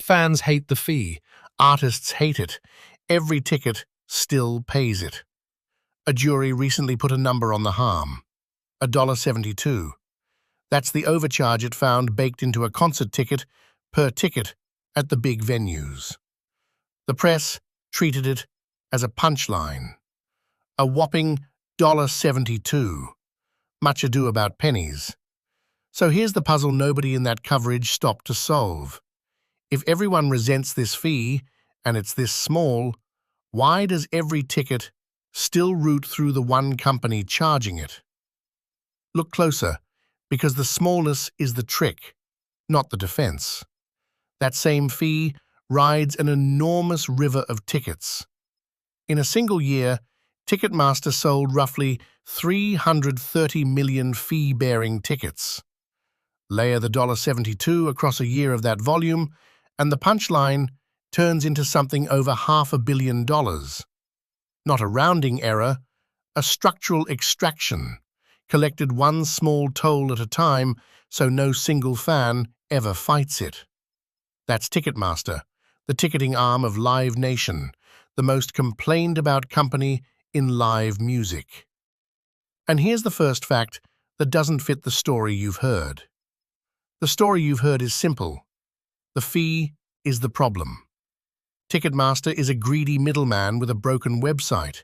Fans hate the fee. Artists hate it. Every ticket still pays it. A jury recently put a number on the harm. $1.72. That's the overcharge it found baked into a concert ticket per ticket at the big venues. The press treated it as a punchline. A whopping $1.72. Much ado about pennies. So here's the puzzle nobody in that coverage stopped to solve. If everyone resents this fee, and it's this small, why does every ticket still route through the one company charging it? Look closer, because the smallness is the trick, not the defense. That same fee rides an enormous river of tickets. In a single year, Ticketmaster sold roughly 330 million fee-bearing tickets. Layer the $1.72 across a year of that volume, and the punchline turns into something over $500 million. Not a rounding error, a structural extraction, collected one small toll at a time so no single fan ever fights it. That's Ticketmaster, the ticketing arm of Live Nation, the most complained about company in live music. And here's the first fact that doesn't fit the story you've heard. The story you've heard is simple. The fee is the problem. Ticketmaster is a greedy middleman with a broken website,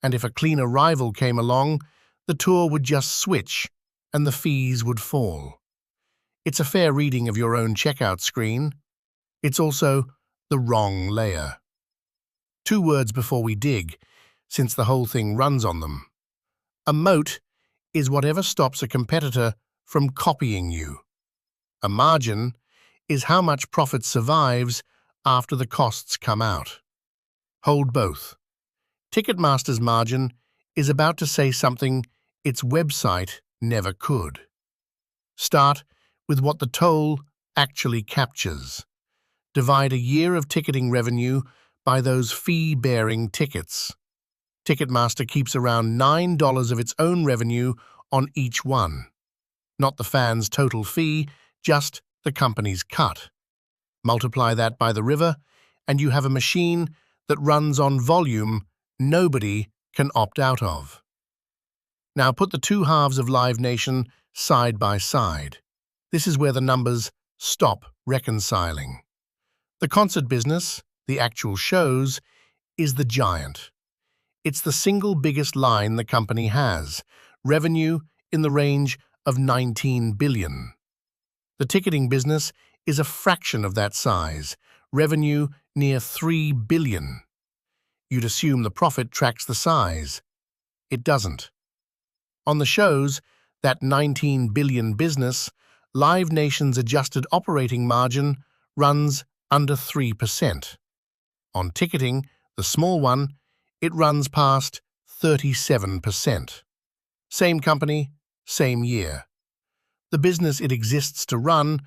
and if a cleaner rival came along, the tour would just switch and the fees would fall. It's a fair reading of your own checkout screen. It's also the wrong layer. 2 words before we dig, since the whole thing runs on them. A moat is whatever stops a competitor from copying you. A margin is how much profit survives after the costs come out. Hold both. Ticketmaster's margin is about to say something its website never could. Start with what the toll actually captures. Divide a year of ticketing revenue by those fee-bearing tickets. Ticketmaster keeps around $9 of its own revenue on each one. Not the fan's total fee, just the company's cut. Multiply that by the river, and you have a machine that runs on volume nobody can opt out of. Now put the 2 halves of Live Nation side by side. This is where the numbers stop reconciling. The concert business, the actual shows, is the giant. It's the single biggest line the company has, revenue in the range of $19 billion. The ticketing business is a fraction of that size, revenue near $3 billion. You'd assume the profit tracks the size. It doesn't. On the shows, that $19 billion business, Live Nation's adjusted operating margin runs under 3%. On ticketing, the small one, it runs past 37%. Same company, same year. The business it exists to run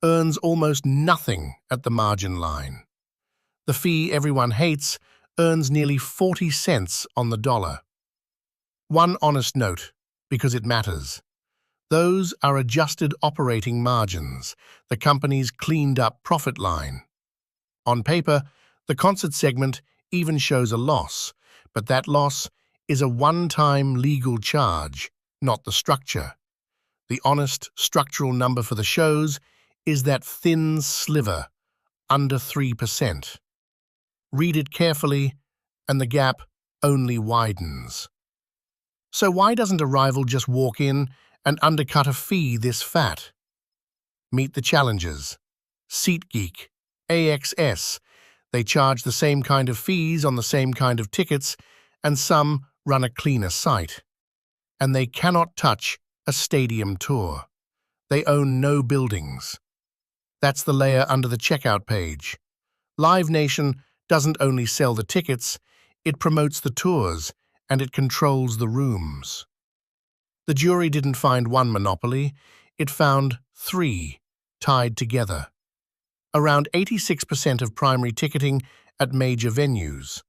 earns almost nothing at the margin line. The fee everyone hates earns nearly 40 cents on the dollar. One honest note, because it matters. Those are adjusted operating margins, the company's cleaned-up profit line. On paper, the concert segment even shows a loss, but that loss is a one-time legal charge, not the structure. The honest structural number for the shows is that thin sliver, under 3%. Read it carefully, and the gap only widens. So why doesn't a rival just walk in and undercut a fee this fat? Meet the challengers. SeatGeek, AXS. They charge the same kind of fees on the same kind of tickets, and some run a cleaner site. And they cannot touch a stadium tour. They own no buildings. That's the layer under the checkout page. Live Nation doesn't only sell the tickets, it promotes the tours, and it controls the rooms. The jury didn't find one monopoly, it found 3 tied together. Around 86% of primary ticketing at major venues,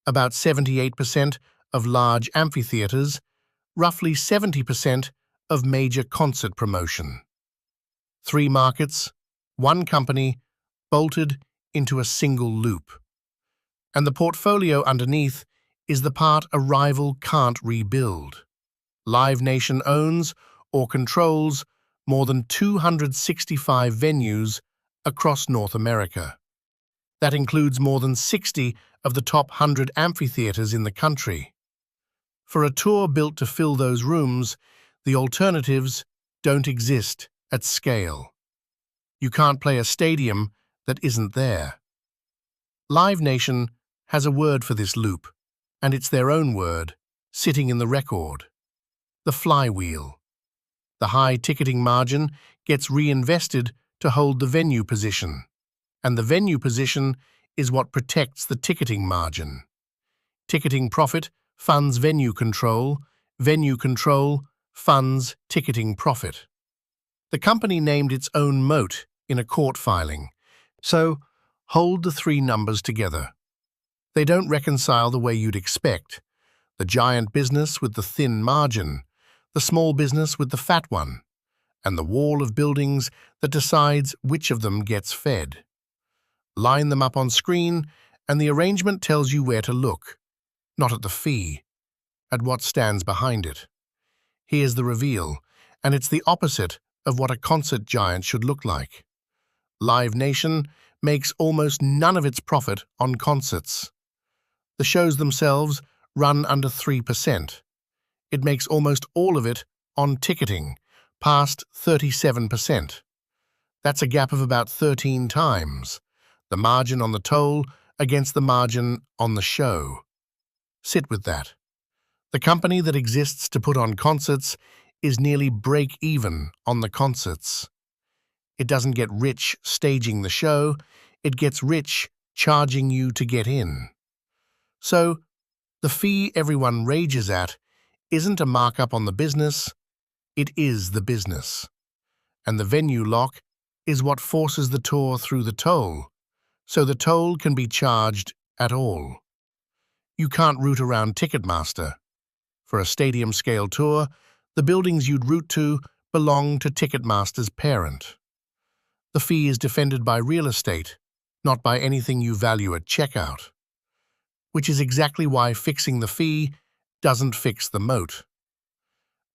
about 78% of large amphitheaters, roughly 70% of major concert promotion. 3 markets, 1 company, bolted into a single loop. And the portfolio underneath is the part a rival can't rebuild. Live Nation owns or controls more than 265 venues across North America. That includes more than 60 of the top 100 amphitheaters in the country. For a tour built to fill those rooms, the alternatives don't exist at scale. You can't play a stadium that isn't there. Live Nation has a word for this loop, and it's their own word, sitting in the record. The flywheel. The high ticketing margin gets reinvested to hold the venue position, and the venue position is what protects the ticketing margin. Ticketing profit funds venue control funds ticketing profit. The company named its own Moat in a court filing, so hold the three numbers together. They don't reconcile the way you'd expect. The giant business with the thin margin, the small business with the fat one, and the wall of buildings that decides which of them gets fed. Line them up on screen, and the arrangement tells you where to look, not at the fee, at what stands behind it. Here's the reveal, and it's the opposite of what a concert giant should look like. Live Nation makes almost none of its profit on concerts. The shows themselves run under 3%. It makes almost all of it on ticketing, past 37%. That's a gap of about 13 times. The margin on the toll against the margin on the show. Sit with that. The company that exists to put on concerts is nearly break-even on the concerts. It doesn't get rich staging the show, it gets rich charging you to get in. So, the fee everyone rages at isn't a markup on the business, it is the business. And the venue lock is what forces the tour through the toll, so the toll can be charged at all. You can't route around Ticketmaster. For a stadium-scale tour, the buildings you'd route to belong to Ticketmaster's parent. The fee is defended by real estate, not by anything you value at checkout. Which is exactly why fixing the fee doesn't fix the moat.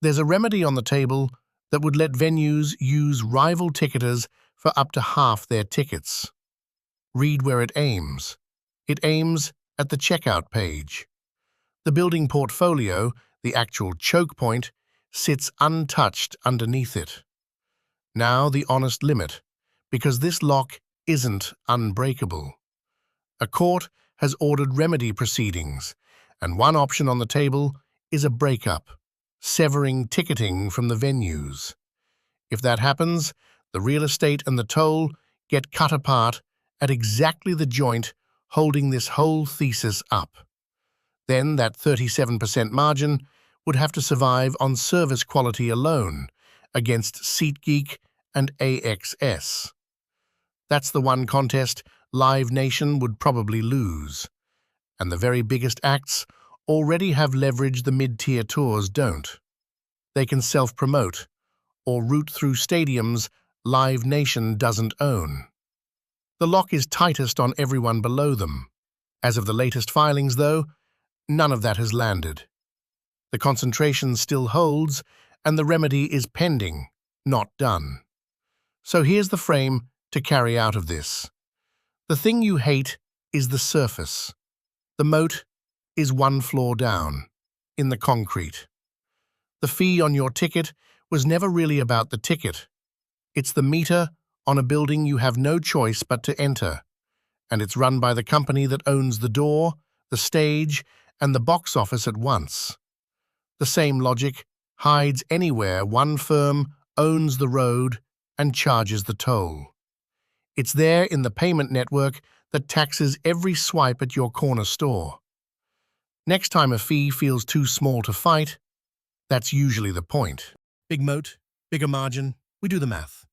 There's a remedy on the table that would let venues use rival ticketers for up to half their tickets. Read where it aims. It aims at the checkout page. The building portfolio, the actual choke point, sits untouched underneath it. Now the honest limit, because this lock isn't unbreakable. A court has ordered remedy proceedings, and one option on the table is a breakup, severing ticketing from the venues. If that happens, the real estate and the toll get cut apart at exactly the joint holding this whole thesis up. Then that 37% margin would have to survive on service quality alone against SeatGeek and AXS. That's the one contest Live Nation would probably lose. And the very biggest acts already have leverage the mid-tier tours don't. They can self-promote or route through stadiums Live Nation doesn't own. The lock is tightest on everyone below them. As of the latest filings, though, none of that has landed. The concentration still holds, and the remedy is pending, not done. So here's the frame to carry out of this. The thing you hate is the surface. The moat is one floor down, in the concrete. The fee on your ticket was never really about the ticket. It's the meter on a building you have no choice but to enter, and it's run by the company that owns the door, the stage, and the box office at once. The same logic hides anywhere one firm owns the road and charges the toll. It's there in the payment network that taxes every swipe at your corner store. Next time a fee feels too small to fight, that's usually the point. Big moat, bigger margin, we do the math.